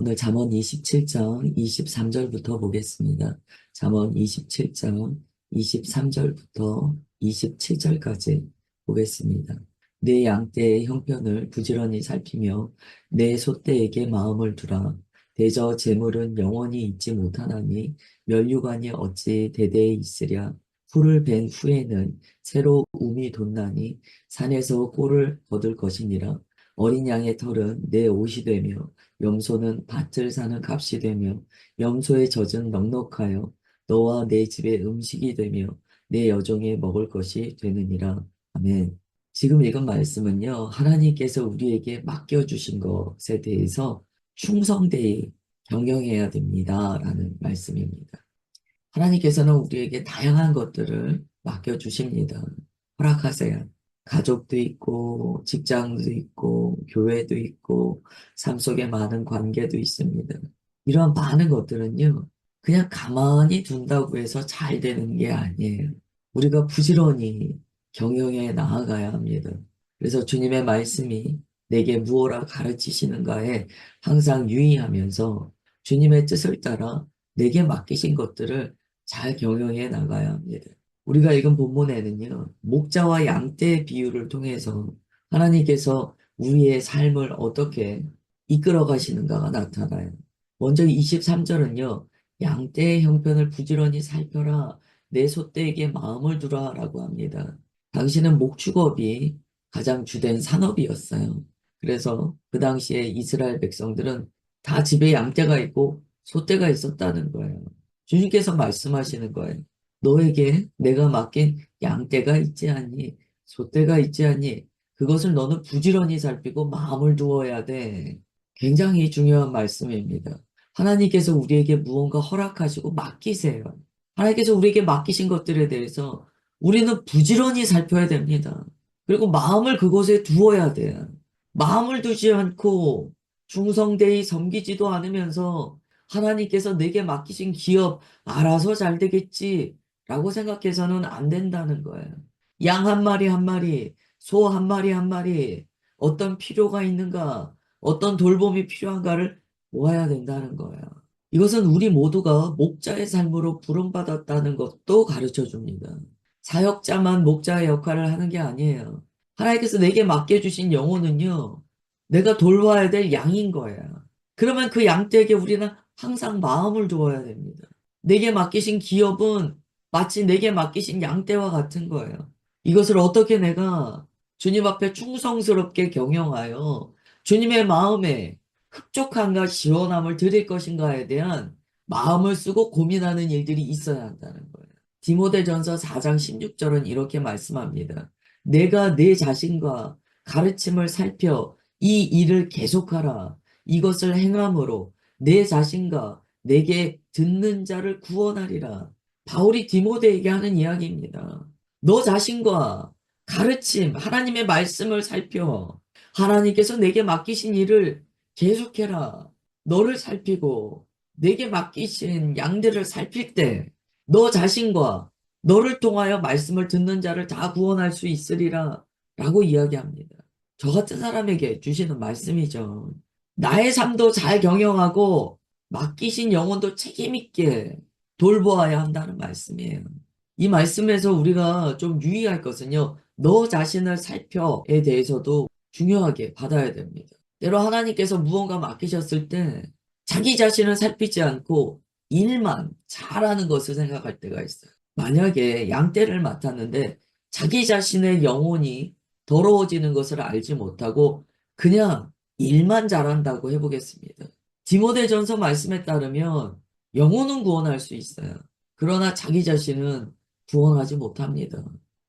오늘 잠언 27장 23절부터 보겠습니다. 잠언 27장 23절부터 27절까지 보겠습니다. 내 양떼의 형편을 부지런히 살피며 내 소떼에게 마음을 두라. 대저 재물은 영원히 있지 못하나니 면류관이 어찌 대대에 있으랴. 풀을 벤 후에는 새로 움이 돋나니 산에서 꼴을 거둘 것이니라. 어린 양의 털은 내 옷이 되며 염소는 밭을 사는 값이 되며 염소의 젖은 넉넉하여 너와 내 집의 음식이 되며 내 여종의 먹을 것이 되느니라. 아멘. 지금 읽은 말씀은요, 하나님께서 우리에게 맡겨주신 것에 대해서 충성되이 경영해야 됩니다. 라는 말씀입니다. 하나님께서는 우리에게 다양한 것들을 맡겨주십니다. 허락하세요. 가족도 있고, 직장도 있고, 교회도 있고, 삶 속에 많은 관계도 있습니다. 이런 많은 것들은요, 그냥 가만히 둔다고 해서 잘 되는 게 아니에요. 우리가 부지런히 경영에 나아가야 합니다. 그래서 주님의 말씀이 내게 무엇라 가르치시는가에 항상 유의하면서 주님의 뜻을 따라 내게 맡기신 것들을 잘 경영해 나가야 합니다. 우리가 읽은 본문에는요, 목자와 양떼의 비유를 통해서 하나님께서 우리의 삶을 어떻게 이끌어 가시는가가 나타나요. 먼저 23절은요, 양떼의 형편을 부지런히 살펴라, 내 소떼에게 마음을 두라 라고 합니다. 당시는 목축업이 가장 주된 산업이었어요. 그래서 그 당시에 이스라엘 백성들은 다 집에 양떼가 있고 소떼가 있었다는 거예요. 주님께서 말씀하시는 거예요. 너에게 내가 맡긴 양떼가 있지 않니? 소떼가 있지 않니? 그것을 너는 부지런히 살피고 마음을 두어야 돼. 굉장히 중요한 말씀입니다. 하나님께서 우리에게 무언가 허락하시고 맡기세요. 하나님께서 우리에게 맡기신 것들에 대해서 우리는 부지런히 살펴야 됩니다. 그리고 마음을 그곳에 두어야 돼요. 마음을 두지 않고 충성되이 섬기지도 않으면서 하나님께서 내게 맡기신 기업 알아서 잘 되겠지 라고 생각해서는 안 된다는 거예요. 양 한 마리 한 마리, 소 한 마리 한 마리, 어떤 필요가 있는가, 어떤 돌봄이 필요한가를 모아야 된다는 거예요. 이것은 우리 모두가 목자의 삶으로 부름받았다는 것도 가르쳐 줍니다. 사역자만 목자의 역할을 하는 게 아니에요. 하나님께서 내게 맡겨주신 영혼은요, 내가 돌봐야 될 양인 거예요. 그러면 그 양떼에게 우리는 항상 마음을 두어야 됩니다. 내게 맡기신 기업은 마치 내게 맡기신 양떼와 같은 거예요. 이것을 어떻게 내가 주님 앞에 충성스럽게 경영하여 주님의 마음에 흡족함과 시원함을 드릴 것인가에 대한 마음을 쓰고 고민하는 일들이 있어야 한다는 거예요. 디모데전서 4장 16절은 이렇게 말씀합니다. 내가 내 자신과 가르침을 살펴 이 일을 계속하라. 이것을 행함으로 내 자신과 내게 듣는 자를 구원하리라. 바울이 디모데에게 하는 이야기입니다. 너 자신과 가르침, 하나님의 말씀을 살펴 하나님께서 내게 맡기신 일을 계속해라. 너를 살피고 내게 맡기신 양들을 살필 때 너 자신과 너를 통하여 말씀을 듣는 자를 다 구원할 수 있으리라 라고 이야기합니다. 저 같은 사람에게 주시는 말씀이죠. 나의 삶도 잘 경영하고 맡기신 영혼도 책임있게 돌보아야 한다는 말씀이에요. 이 말씀에서 우리가 좀 유의할 것은요. 너 자신을 살펴에 대해서도 중요하게 받아야 됩니다. 때로 하나님께서 무언가 맡기셨을 때 자기 자신을 살피지 않고 일만 잘하는 것을 생각할 때가 있어요. 만약에 양떼를 맡았는데 자기 자신의 영혼이 더러워지는 것을 알지 못하고 그냥 일만 잘한다고 해보겠습니다. 디모데전서 말씀에 따르면 영혼은 구원할 수 있어요. 그러나 자기 자신은 구원하지 못합니다.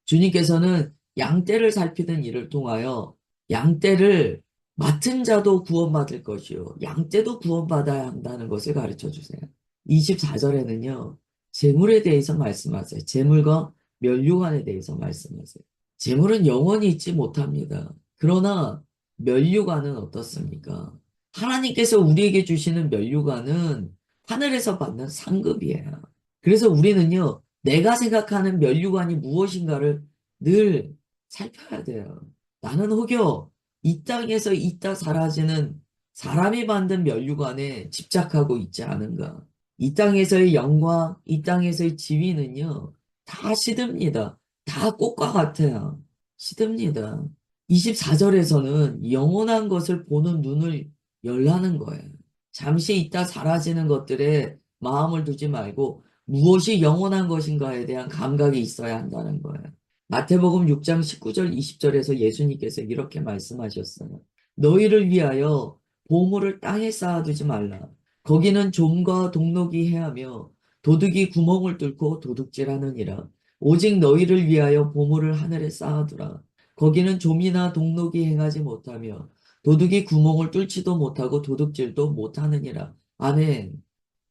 주님께서는 양떼를 살피는 일을 통하여 양떼를 맡은 자도 구원받을 것이요. 양떼도 구원받아야 한다는 것을 가르쳐 주세요. 24절에는요. 재물에 대해서 말씀하세요. 재물과 면류관에 대해서 말씀하세요. 재물은 영원히 있지 못합니다. 그러나 면류관은 어떻습니까? 하나님께서 우리에게 주시는 면류관은 하늘에서 받는 상급이에요. 그래서 우리는요. 내가 생각하는 면류관이 무엇인가를 늘 살펴야 돼요. 나는 혹여 이 땅에서 있다 사라지는 사람이 만든 면류관에 집착하고 있지 않은가? 이 땅에서의 영광, 이 땅에서의 지위는요, 다 시듭니다. 다 꽃과 같아요. 시듭니다. 24절에서는 영원한 것을 보는 눈을 열라는 거예요. 잠시 있다 사라지는 것들에 마음을 두지 말고 무엇이 영원한 것인가에 대한 감각이 있어야 한다는 거예요. 마태복음 6장 19절 20절에서 예수님께서 이렇게 말씀하셨어요. 너희를 위하여 보물을 땅에 쌓아두지 말라. 거기는 좀과 동록이 해하며 도둑이 구멍을 뚫고 도둑질하느니라. 오직 너희를 위하여 보물을 하늘에 쌓아두라. 거기는 좀이나 동록이 행하지 못하며 도둑이 구멍을 뚫지도 못하고 도둑질도 못하느니라. 아멘.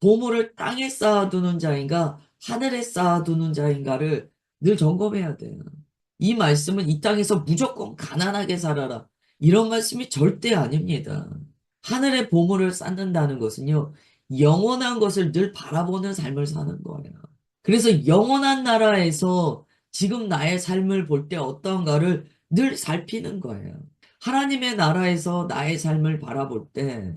보물을 땅에 쌓아두는 자인가 하늘에 쌓아두는 자인가를 늘 점검해야 돼요. 이 말씀은 이 땅에서 무조건 가난하게 살아라. 이런 말씀이 절대 아닙니다. 하늘의 보물을 쌓는다는 것은요, 영원한 것을 늘 바라보는 삶을 사는 거예요. 그래서 영원한 나라에서 지금 나의 삶을 볼 때 어떠한가를 늘 살피는 거예요. 하나님의 나라에서 나의 삶을 바라볼 때,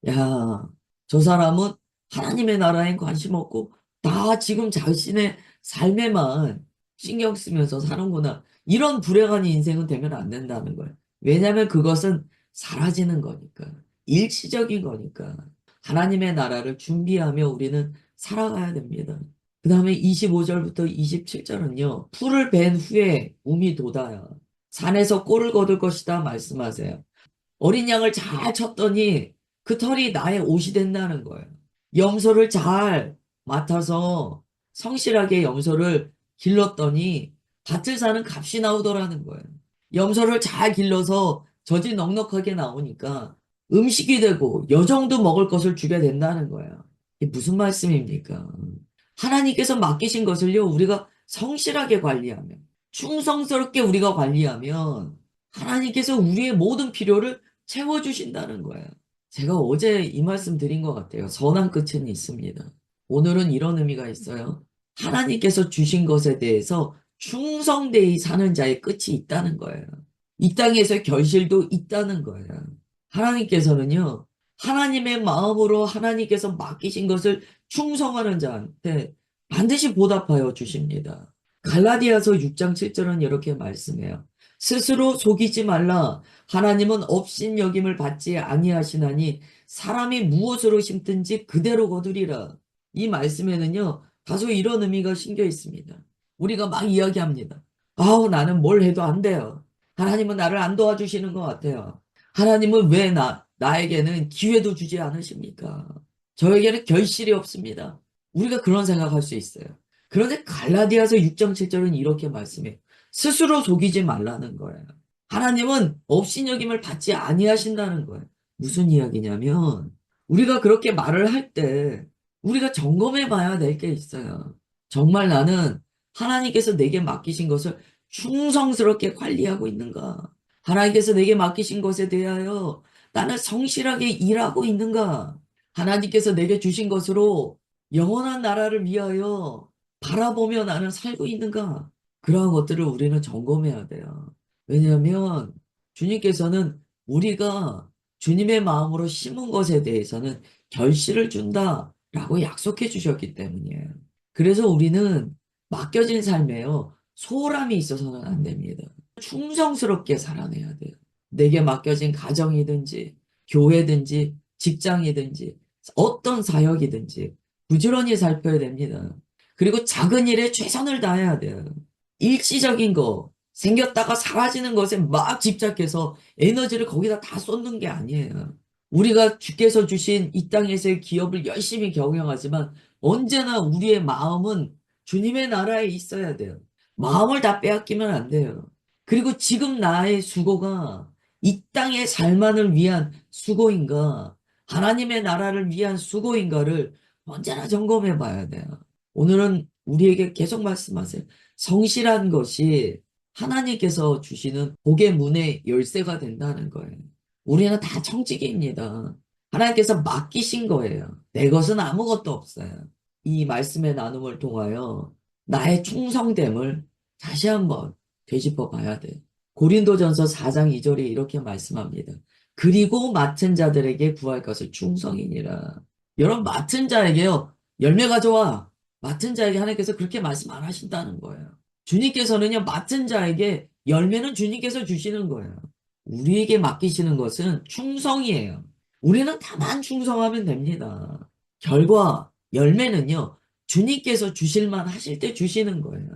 야, 저 사람은 하나님의 나라엔 관심 없고 다 지금 자신의 삶에만 신경 쓰면서 사는구나. 이런 불행한 인생은 되면 안 된다는 거예요. 왜냐하면 그것은 사라지는 거니까. 일시적인 거니까. 하나님의 나라를 준비하며 우리는 살아가야 됩니다. 그 다음에 25절부터 27절은요. 풀을 벤 후에 움이 돋아요. 산에서 꼴을 거둘 것이다 말씀하세요. 어린 양을 잘 쳤더니 그 털이 나의 옷이 된다는 거예요. 염소를 잘 맡아서 성실하게 염소를 길렀더니 밭을 사는 값이 나오더라는 거예요. 염소를 잘 길러서 젖이 넉넉하게 나오니까 음식이 되고 여정도 먹을 것을 주게 된다는 거예요. 이게 무슨 말씀입니까? 하나님께서 맡기신 것을요, 우리가 성실하게 관리하면, 충성스럽게 우리가 관리하면 하나님께서 우리의 모든 필요를 채워주신다는 거예요. 제가 어제 이 말씀 드린 것 같아요. 선한 끝은 있습니다. 오늘은 이런 의미가 있어요. 하나님께서 주신 것에 대해서 충성되이 사는 자의 끝이 있다는 거예요. 이 땅에서 결실도 있다는 거예요. 하나님께서는요, 하나님의 마음으로 하나님께서 맡기신 것을 충성하는 자한테 반드시 보답하여 주십니다. 갈라디아서 6장 7절은 이렇게 말씀해요. 스스로 속이지 말라. 하나님은 업신여김을 받지 아니하시나니 사람이 무엇으로 심든지 그대로 거두리라. 이 말씀에는요, 다소 이런 의미가 심겨 있습니다. 우리가 막 이야기합니다. 아우, 나는 뭘 해도 안 돼요. 하나님은 나를 안 도와주시는 것 같아요. 하나님은 왜 나에게는 기회도 주지 않으십니까? 저에게는 결실이 없습니다. 우리가 그런 생각할 수 있어요. 그런데 갈라디아서 6장 7절은 이렇게 말씀해요. 스스로 속이지 말라는 거예요. 하나님은 업신여김을 받지 아니하신다는 거예요. 무슨 이야기냐면 우리가 그렇게 말을 할 때 우리가 점검해 봐야 될 게 있어요. 정말 나는 하나님께서 내게 맡기신 것을 충성스럽게 관리하고 있는가? 하나님께서 내게 맡기신 것에 대하여 나는 성실하게 일하고 있는가? 하나님께서 내게 주신 것으로 영원한 나라를 위하여 바라보며 나는 살고 있는가? 그러한 것들을 우리는 점검해야 돼요. 왜냐하면 주님께서는 우리가 주님의 마음으로 심은 것에 대해서는 결실을 준다라고 약속해 주셨기 때문이에요. 그래서 우리는 맡겨진 삶에요. 소홀함이 있어서는 안 됩니다. 충성스럽게 살아내야 돼요. 내게 맡겨진 가정이든지 교회든지 직장이든지 어떤 사역이든지 부지런히 살펴야 됩니다. 그리고 작은 일에 최선을 다해야 돼요. 일시적인 거, 생겼다가 사라지는 것에 막 집착해서 에너지를 거기다 다 쏟는 게 아니에요. 우리가 주께서 주신 이 땅에서의 기업을 열심히 경영하지만 언제나 우리의 마음은 주님의 나라에 있어야 돼요. 마음을 다 빼앗기면 안 돼요. 그리고 지금 나의 수고가 이 땅의 살만을 위한 수고인가, 하나님의 나라를 위한 수고인가를 언제나 점검해 봐야 돼요. 오늘은 우리에게 계속 말씀하세요. 성실한 것이 하나님께서 주시는 복의 문의 열쇠가 된다는 거예요. 우리는 다 청지기입니다. 하나님께서 맡기신 거예요. 내 것은 아무것도 없어요. 이 말씀의 나눔을 통하여 나의 충성됨을 다시 한번 되짚어 봐야 돼요. 고린도전서 4장 2절에 이렇게 말씀합니다. 그리고 맡은 자들에게 구할 것을 충성이니라. 여러분, 맡은 자에게요, 열매 가져와. 맡은 자에게 하나님께서 그렇게 말씀 안 하신다는 거예요. 주님께서는요, 맡은 자에게 열매는 주님께서 주시는 거예요. 우리에게 맡기시는 것은 충성이에요. 우리는 다만 충성하면 됩니다. 결과, 열매는요, 주님께서 주실만 하실 때 주시는 거예요.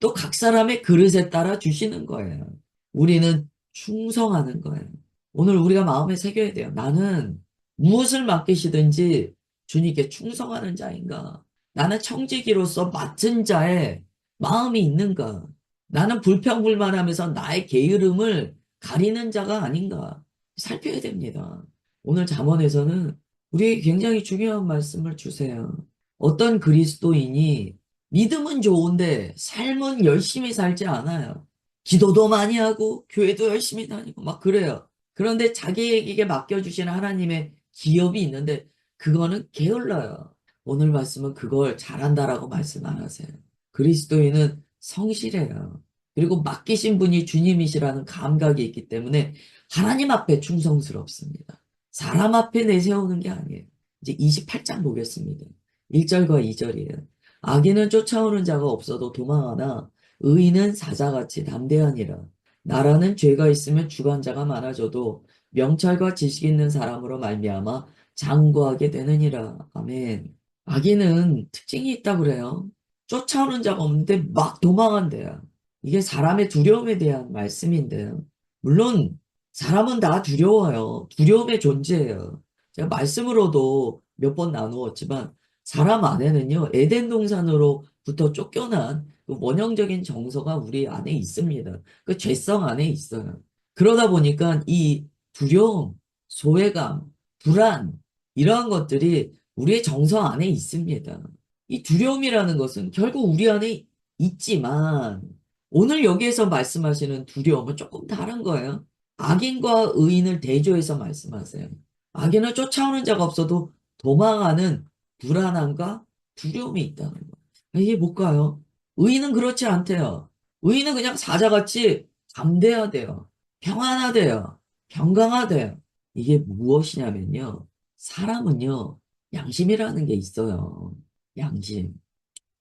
또 각 사람의 그릇에 따라 주시는 거예요. 우리는 충성하는 거예요. 오늘 우리가 마음에 새겨야 돼요. 나는 무엇을 맡기시든지 주님께 충성하는 자인가? 나는 청지기로서 맡은 자의 마음이 있는가? 나는 불평불만하면서 나의 게으름을 가리는 자가 아닌가? 살펴야 됩니다. 오늘 잠언에서는 우리에게 굉장히 중요한 말씀을 주세요. 어떤 그리스도인이 믿음은 좋은데 삶은 열심히 살지 않아요. 기도도 많이 하고 교회도 열심히 다니고 막 그래요. 그런데 자기에게 맡겨주신 하나님의 기업이 있는데 그거는 게을러요. 오늘 말씀은 그걸 잘한다라고 말씀 안 하세요. 그리스도인은 성실해요. 그리고 맡기신 분이 주님이시라는 감각이 있기 때문에 하나님 앞에 충성스럽습니다. 사람 앞에 내세우는 게 아니에요. 이제 28장 보겠습니다. 1절과 2절이에요. 악인은 쫓아오는 자가 없어도 도망하나 의인은 사자같이 담대하니라. 나라는 죄가 있으면 주관자가 많아져도 명철과 지식 있는 사람으로 말미암아 장구하게 되느니라. 아멘. 악인은 특징이 있다고 그래요. 쫓아오는 자가 없는데 막 도망한대요. 이게 사람의 두려움에 대한 말씀인데요. 물론 사람은 다 두려워요. 두려움의 존재예요. 제가 말씀으로도 몇 번 나누었지만 사람 안에는요, 에덴 동산으로부터 쫓겨난 그 원형적인 정서가 우리 안에 있습니다. 그 죄성 안에 있어요. 그러다 보니까 이 두려움, 소외감, 불안, 이러한 것들이 우리의 정서 안에 있습니다. 이 두려움이라는 것은 결국 우리 안에 있지만, 오늘 여기에서 말씀하시는 두려움은 조금 다른 거예요. 악인과 의인을 대조해서 말씀하세요. 악인은 쫓아오는 자가 없어도 도망하는 불안함과 두려움이 있다는 거예요. 이게 뭘까요? 의인은 그렇지 않대요. 의인은 그냥 사자같이 담대하대요. 평안하대요. 평강하대요. 이게 무엇이냐면요. 사람은요, 양심이라는 게 있어요. 양심.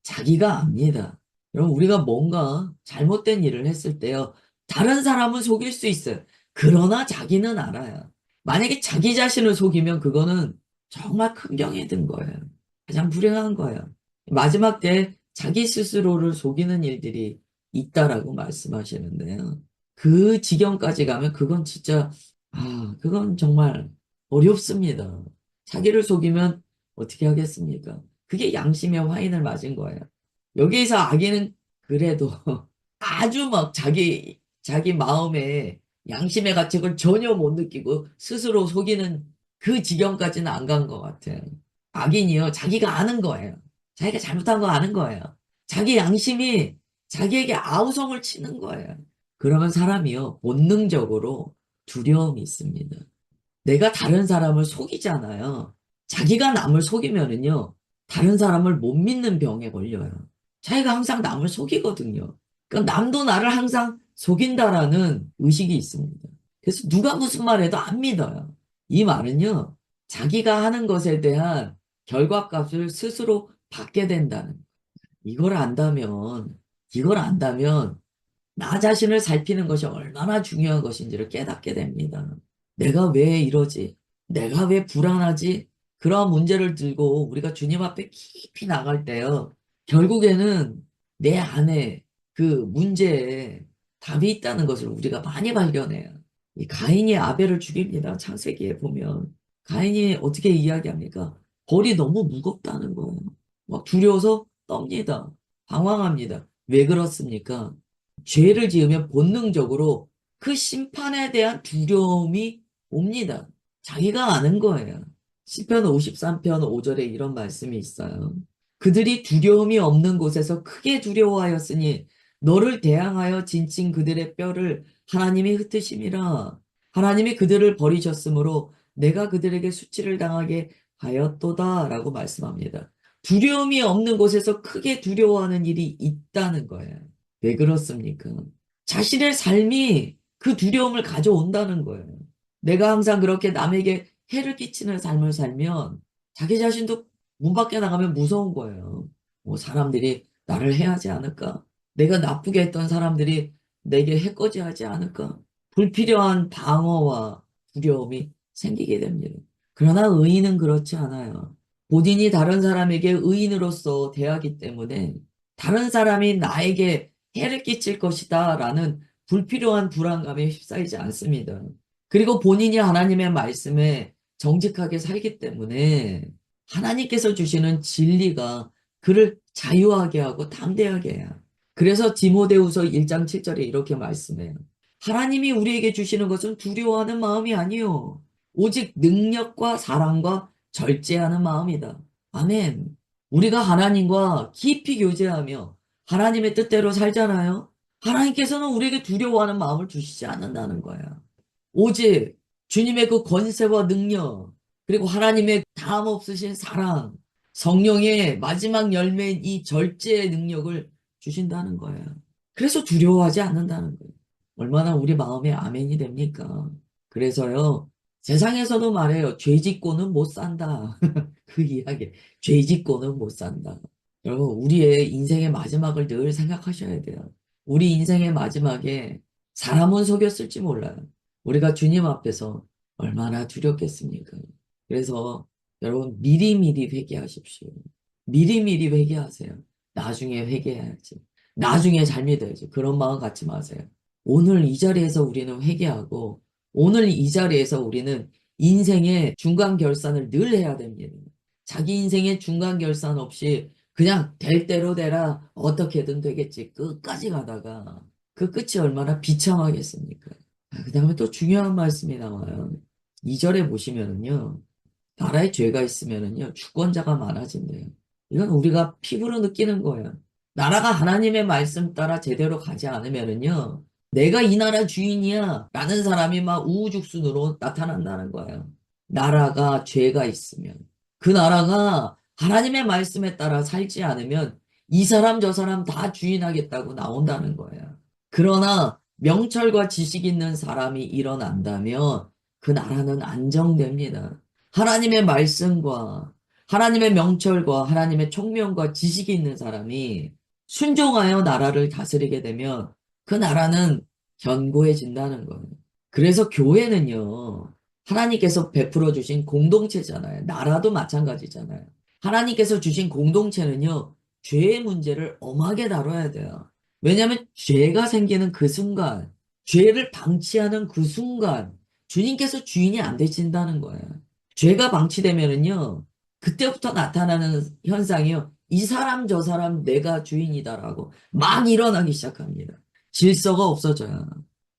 자기가 압니다. 여러분, 우리가 뭔가 잘못된 일을 했을 때요, 다른 사람은 속일 수 있어요. 그러나 자기는 알아요. 만약에 자기 자신을 속이면 그거는 정말 큰 병에 든 거예요. 가장 불행한 거예요. 마지막 때 자기 스스로를 속이는 일들이 있다라고 말씀하시는데요. 그 지경까지 가면 그건 진짜, 그건 정말 어렵습니다. 자기를 속이면 어떻게 하겠습니까? 그게 양심의 화인을 맞은 거예요. 여기에서 악인은 그래도 아주 막 자기 마음에 양심의 가책을 전혀 못 느끼고 스스로 속이는 그 지경까지는 안 간 것 같아요. 악인이요, 자기가 아는 거예요. 자기가 잘못한 거 아는 거예요. 자기 양심이 자기에게 아우성을 치는 거예요. 그러면 사람이요, 본능적으로 두려움이 있습니다. 내가 다른 사람을 속이잖아요. 자기가 남을 속이면은요, 다른 사람을 못 믿는 병에 걸려요. 자기가 항상 남을 속이거든요. 그러니까 남도 나를 항상 속인다라는 의식이 있습니다. 그래서 누가 무슨 말해도 안 믿어요. 이 말은요, 자기가 하는 것에 대한 결과값을 스스로 받게 된다는. 이걸 안다면, 이걸 안다면, 나 자신을 살피는 것이 얼마나 중요한 것인지를 깨닫게 됩니다. 내가 왜 이러지? 내가 왜 불안하지? 그런 문제를 들고 우리가 주님 앞에 깊이 나갈 때요. 결국에는 내 안에 그 문제에 답이 있다는 것을 우리가 많이 발견해요. 이 가인이 아벨을 죽입니다. 창세기에 보면. 가인이 어떻게 이야기합니까? 벌이 너무 무겁다는 거예요. 막 두려워서 떱니다. 방황합니다. 왜 그렇습니까? 죄를 지으면 본능적으로 그 심판에 대한 두려움이 옵니다. 자기가 아는 거예요. 시편 53편 5절에 이런 말씀이 있어요. 그들이 두려움이 없는 곳에서 크게 두려워하였으니 너를 대항하여 진친 그들의 뼈를 하나님이 흩으심이라. 하나님이 그들을 버리셨으므로 내가 그들에게 수치를 당하게 하였도다 라고 말씀합니다. 두려움이 없는 곳에서 크게 두려워하는 일이 있다는 거예요. 왜 그렇습니까? 자신의 삶이 그 두려움을 가져온다는 거예요. 내가 항상 그렇게 남에게 해를 끼치는 삶을 살면 자기 자신도 문 밖에 나가면 무서운 거예요. 뭐 사람들이 나를 해하지 않을까? 내가 나쁘게 했던 사람들이 내게 해코지하지 않을까? 불필요한 방어와 두려움이 생기게 됩니다. 그러나 의인은 그렇지 않아요. 본인이 다른 사람에게 의인으로서 대하기 때문에 다른 사람이 나에게 해를 끼칠 것이다 라는 불필요한 불안감에 휩싸이지 않습니다. 그리고 본인이 하나님의 말씀에 정직하게 살기 때문에 하나님께서 주시는 진리가 그를 자유하게 하고 담대하게 해요. 그래서 디모데후서 1장 7절에 이렇게 말씀해요. 하나님이 우리에게 주시는 것은 두려워하는 마음이 아니요. 오직 능력과 사랑과 절제하는 마음이다. 아멘. 우리가 하나님과 깊이 교제하며 하나님의 뜻대로 살잖아요. 하나님께서는 우리에게 두려워하는 마음을 주시지 않는다는 거야. 오직 주님의 그 권세와 능력, 그리고 하나님의 다함 없으신 사랑, 성령의 마지막 열매인 이 절제의 능력을 주신다는 거예요. 그래서 두려워하지 않는다는 거예요. 얼마나 우리 마음에 아멘이 됩니까? 그래서요, 세상에서도 말해요. 죄 짓고는 못 산다. 그 이야기. 죄 짓고는 못 산다. 여러분, 우리의 인생의 마지막을 늘 생각하셔야 돼요. 우리 인생의 마지막에 사람은 속였을지 몰라요. 우리가 주님 앞에서 얼마나 두렵겠습니까? 그래서 여러분 미리미리 회개하십시오. 미리미리 회개하세요. 나중에 회개해야지. 나중에 잘 믿어야지. 그런 마음 갖지 마세요. 오늘 이 자리에서 우리는 회개하고 오늘 이 자리에서 우리는 인생의 중간 결산을 늘 해야 됩니다. 자기 인생의 중간 결산 없이 그냥 될 대로 되라 어떻게든 되겠지 끝까지 가다가 그 끝이 얼마나 비참하겠습니까? 그 다음에 또 중요한 말씀이 나와요. 2절에 보시면은요. 나라에 죄가 있으면은요. 주권자가 많아진대요. 이건 우리가 피부로 느끼는 거예요. 나라가 하나님의 말씀 따라 제대로 가지 않으면은요. 내가 이 나라 주인이야 라는 사람이 막 우후죽순으로 나타난다는 거예요. 나라가 죄가 있으면 그 나라가 하나님의 말씀에 따라 살지 않으면 이 사람 저 사람 다 주인하겠다고 나온다는 거예요. 그러나 명철과 지식 있는 사람이 일어난다면 그 나라는 안정됩니다. 하나님의 말씀과 하나님의 명철과 하나님의 총명과 지식이 있는 사람이 순종하여 나라를 다스리게 되면 그 나라는 견고해진다는 거예요. 그래서 교회는요, 하나님께서 베풀어 주신 공동체잖아요. 나라도 마찬가지잖아요. 하나님께서 주신 공동체는요, 죄의 문제를 엄하게 다뤄야 돼요. 왜냐하면 죄가 생기는 그 순간, 죄를 방치하는 그 순간, 주님께서 주인이 안 되신다는 거예요. 죄가 방치되면은요, 그때부터 나타나는 현상이요, 이 사람 저 사람 내가 주인이다라고 막 일어나기 시작합니다. 질서가 없어져요.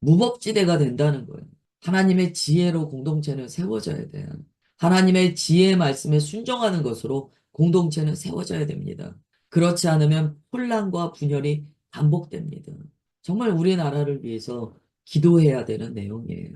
무법지대가 된다는 거예요. 하나님의 지혜로 공동체는 세워져야 돼요. 하나님의 지혜의 말씀에 순종하는 것으로 공동체는 세워져야 됩니다. 그렇지 않으면 혼란과 분열이 반복됩니다. 정말 우리나라를 위해서 기도해야 되는 내용이에요.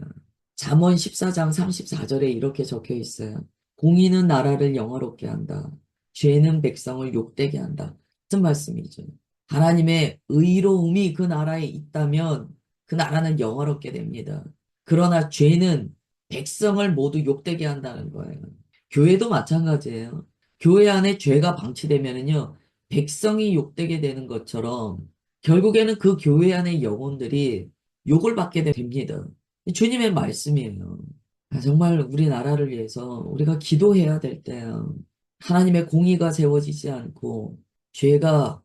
잠언 14장 34절에 이렇게 적혀 있어요. 공의는 나라를 영화롭게 한다. 죄는 백성을 욕되게 한다. 무슨 말씀이죠? 하나님의 의로움이 그 나라에 있다면 그 나라는 영화롭게 됩니다. 그러나 죄는 백성을 모두 욕되게 한다는 거예요. 교회도 마찬가지예요. 교회 안에 죄가 방치되면은요, 백성이 욕되게 되는 것처럼 결국에는 그 교회 안의 영혼들이 욕을 받게 됩니다. 주님의 말씀이에요. 정말 우리나라를 위해서 우리가 기도해야 될 때요. 하나님의 공의가 세워지지 않고 죄가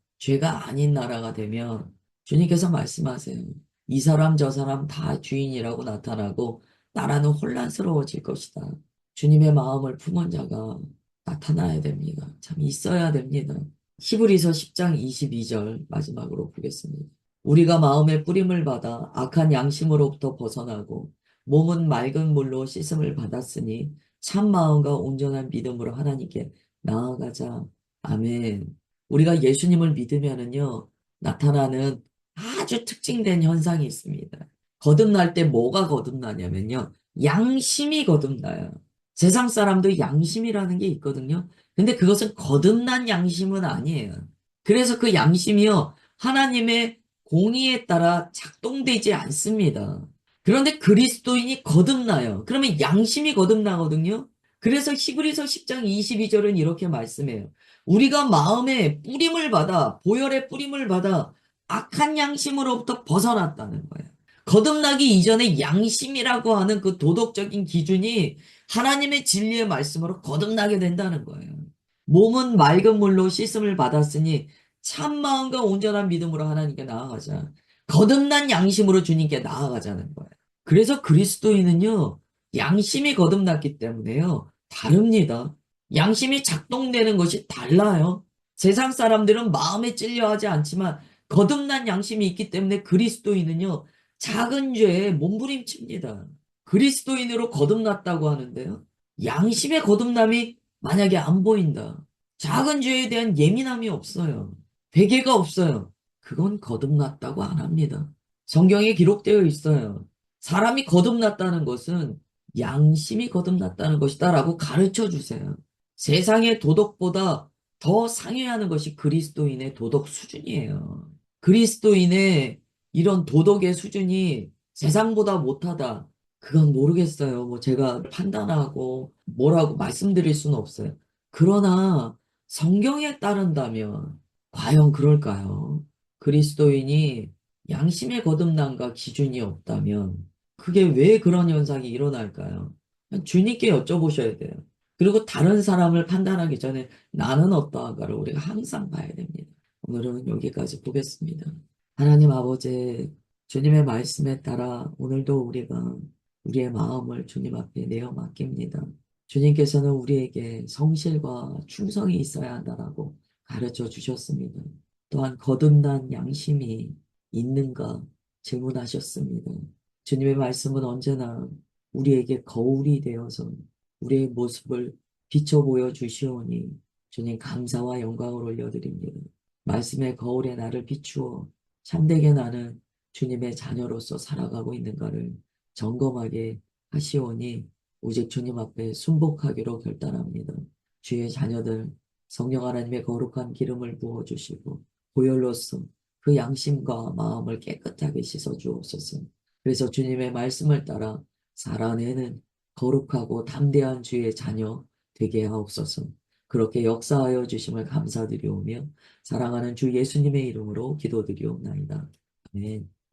아닌 나라가 되면 주님께서 말씀하세요. 이 사람 저 사람 다 주인이라고 나타나고 나라는 혼란스러워질 것이다. 주님의 마음을 품은 자가 나타나야 됩니다. 참 있어야 됩니다. 히브리서 10장 22절 마지막으로 보겠습니다. 우리가 마음의 뿌림을 받아 악한 양심으로부터 벗어나고 몸은 맑은 물로 씻음을 받았으니 참 마음과 온전한 믿음으로 하나님께 나아가자. 아멘. 우리가 예수님을 믿으면은요, 나타나는 아주 특징된 현상이 있습니다. 거듭날 때 뭐가 거듭나냐면요, 양심이 거듭나요. 세상 사람도 양심이라는 게 있거든요. 근데 그것은 거듭난 양심은 아니에요. 그래서 그 양심이요, 하나님의 공의에 따라 작동되지 않습니다. 그런데 그리스도인이 거듭나요. 그러면 양심이 거듭나거든요. 그래서 히브리서 10장 22절은 이렇게 말씀해요. 우리가 마음에 뿌림을 받아, 보혈의 뿌림을 받아 악한 양심으로부터 벗어났다는 거예요. 거듭나기 이전에 양심이라고 하는 그 도덕적인 기준이 하나님의 진리의 말씀으로 거듭나게 된다는 거예요. 몸은 맑은 물로 씻음을 받았으니 참 마음과 온전한 믿음으로 하나님께 나아가자. 거듭난 양심으로 주님께 나아가자는 거예요. 그래서 그리스도인은요, 양심이 거듭났기 때문에요, 다릅니다. 양심이 작동되는 것이 달라요. 세상 사람들은 마음에 찔려하지 않지만 거듭난 양심이 있기 때문에 그리스도인은요, 작은 죄에 몸부림칩니다. 그리스도인으로 거듭났다고 하는데요, 양심의 거듭남이 만약에 안 보인다. 작은 죄에 대한 예민함이 없어요. 회개가 없어요. 그건 거듭났다고 안 합니다. 성경에 기록되어 있어요. 사람이 거듭났다는 것은 양심이 거듭났다는 것이다라고 가르쳐 주세요. 세상의 도덕보다 더 상회하는 것이 그리스도인의 도덕 수준이에요. 그리스도인의 이런 도덕의 수준이 세상보다 못하다. 그건 모르겠어요. 뭐 제가 판단하고 뭐라고 말씀드릴 수는 없어요. 그러나 성경에 따른다면 과연 그럴까요? 그리스도인이 양심의 거듭남과 기준이 없다면 그게 왜 그런 현상이 일어날까요? 주님께 여쭤보셔야 돼요. 그리고 다른 사람을 판단하기 전에 나는 어떠한가를 우리가 항상 봐야 됩니다. 오늘은 여기까지 보겠습니다. 하나님 아버지, 주님의 말씀에 따라 오늘도 우리가 우리의 마음을 주님 앞에 내어 맡깁니다. 주님께서는 우리에게 성실과 충성이 있어야 한다라고 가르쳐 주셨습니다. 또한 거듭난 양심이 있는가 질문하셨습니다. 주님의 말씀은 언제나 우리에게 거울이 되어서 우리의 모습을 비춰 보여 주시오니 주님 감사와 영광을 올려드립니다. 말씀의 거울에 나를 비추어 참되게 나는 주님의 자녀로서 살아가고 있는가를 점검하게 하시오니 오직 주님 앞에 순복하기로 결단합니다. 주의 자녀들 성령 하나님의 거룩한 기름을 부어주시고 보혈로서 그 양심과 마음을 깨끗하게 씻어 주옵소서. 그래서 주님의 말씀을 따라 살아내는 거룩하고 담대한 주의 자녀 되게 하옵소서. 그렇게 역사하여 주심을 감사드리오며 사랑하는 주 예수님의 이름으로 기도드리옵나이다. 아멘.